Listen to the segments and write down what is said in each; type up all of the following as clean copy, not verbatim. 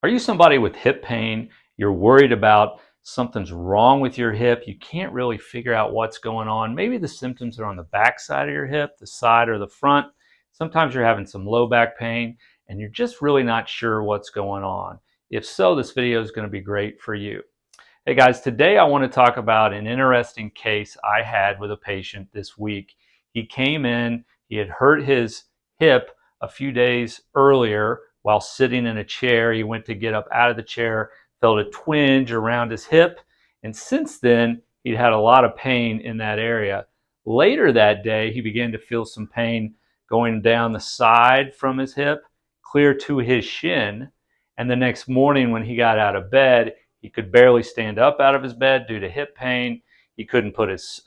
Are you somebody with hip pain? You're worried about something's wrong with your hip. You can't really figure out what's going on. Maybe the symptoms are on the back side of your hip, the side or the front. Sometimes you're having some low back pain and you're just really not sure what's going on. If so, this video is going to be great for you. Hey guys, today I want to talk about an interesting case I had with a patient this week. He came in, he had hurt his hip a few days earlier while sitting in a chair. He went to get up out of the chair, felt a twinge around his hip, and since then he'd had a lot of pain in that area. Later that day, he began to feel some pain going down the side from his hip, clear to his shin, and the next morning when he got out of bed, he could barely stand up out of his bed due to hip pain. He couldn't put his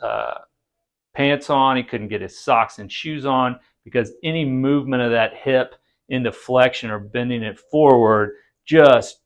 pants on. He couldn't get his socks and shoes on because any movement of that hip into flexion or bending it forward just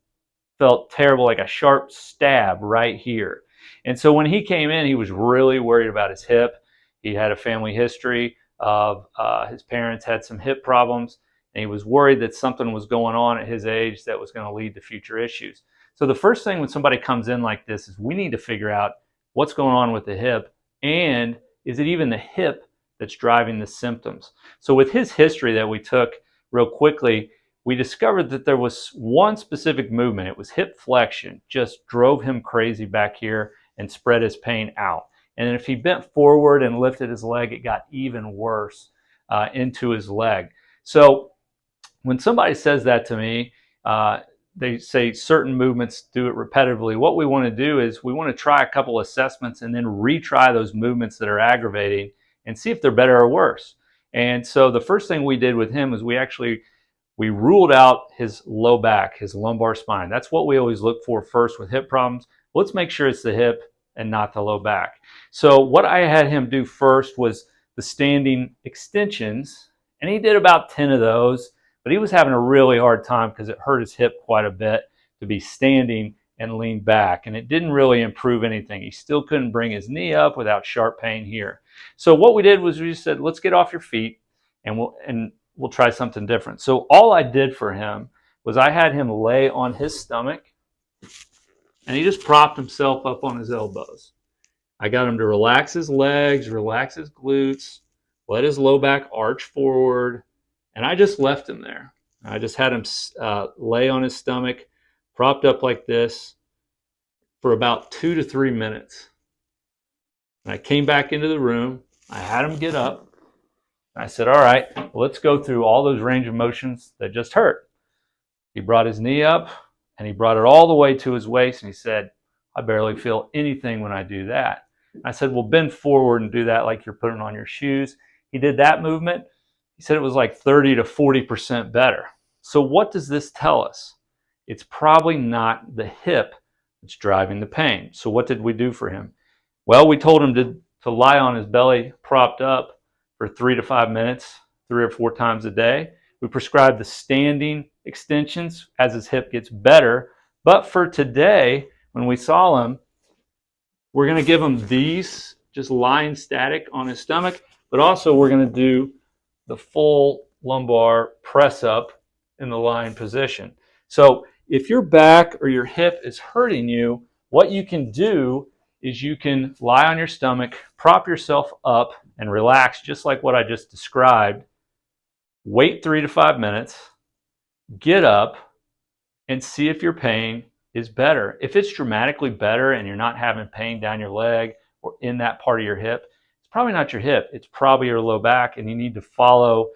felt terrible, like a sharp stab right here. And so when he came in, he was really worried about his hip. He had a family history of his parents had some hip problems, and he was worried that something was going on at his age that was going to lead to future issues. So the first thing when somebody comes in like this is we need to figure out what's going on with the hip, and is it even the hip that's driving the symptoms? So with his history that we took real quickly, we discovered that there was one specific movement. It was hip flexion, just drove him crazy back here and spread his pain out. And then if he bent forward and lifted his leg, it got even worse into his leg. So when somebody says that to me, they say certain movements do it repetitively. What we want to do is we want to try a couple assessments and then retry those movements that are aggravating and see if they're better or worse. And so the first thing we did with him is we ruled out his low back, his lumbar spine. That's what we always look for first with hip problems. Let's make sure it's the hip and not the low back. So what I had him do first was the standing extensions, and he did about 10 of those. But he was having a really hard time because it hurt his hip quite a bit to be standing and lean back. And it didn't really improve anything. He still couldn't bring his knee up without sharp pain here. So what we did was we just said, let's get off your feet and we'll try something different. So all I did for him was I had him lay on his stomach and he just propped himself up on his elbows. I got him to relax his legs, relax his glutes, let his low back arch forward. And I just left him there. I just had him lay on his stomach, propped up like this for about 2 to 3 minutes. And I came back into the room. I had him get up. And I said, all right, well, let's go through all those range of motions that just hurt. He brought his knee up and he brought it all the way to his waist. And he said, I barely feel anything when I do that. I said, well, bend forward and do that like you're putting on your shoes. He did that movement. He said it was like 30 to 40% better. So what does this tell us? It's probably not the hip that's driving the pain. So what did we do for him? Well, we told him to lie on his belly propped up for 3 to 5 minutes, 3 or 4 times a day. We prescribed the standing extensions as his hip gets better. But for today, when we saw him, we're going to give him these, just lying static on his stomach, but also we're going to do the full lumbar press up in the lying position. So if your back or your hip is hurting you, what you can do is you can lie on your stomach, prop yourself up and relax just like what I just described. Wait 3 to 5 minutes, get up and see if your pain is better. If it's dramatically better and you're not having pain down your leg or in that part of your hip, probably not your hip, it's probably your low back, and you need to follow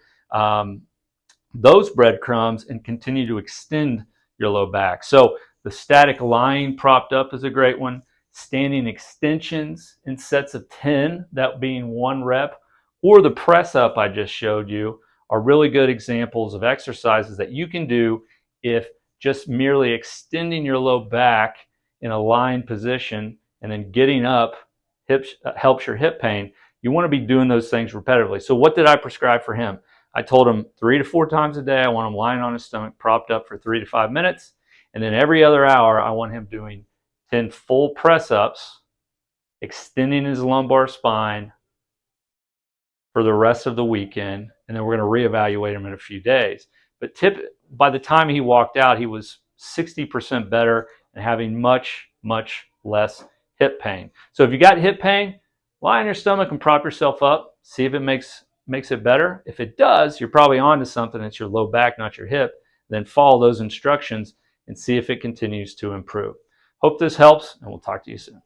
those breadcrumbs and continue to extend your low back. So the static lying propped up is a great one. Standing extensions in sets of 10, that being 1 rep, or the press up I just showed you are really good examples of exercises that you can do if just merely extending your low back in a lying position and then getting up helps your hip pain. You want to be doing those things repetitively. So what did I prescribe for him? I told him 3 to 4 times a day, I want him lying on his stomach, propped up for 3 to 5 minutes. And then every other hour, I want him doing 10 full press-ups, extending his lumbar spine for the rest of the weekend. And then we're going to reevaluate him in a few days. But by the time he walked out, he was 60% better and having much, much less hip pain. So if you got hip pain, lie on your stomach and prop yourself up. See if it makes it better. If it does, you're probably onto something. It's your low back, not your hip. Then follow those instructions and see if it continues to improve. Hope this helps, and we'll talk to you soon.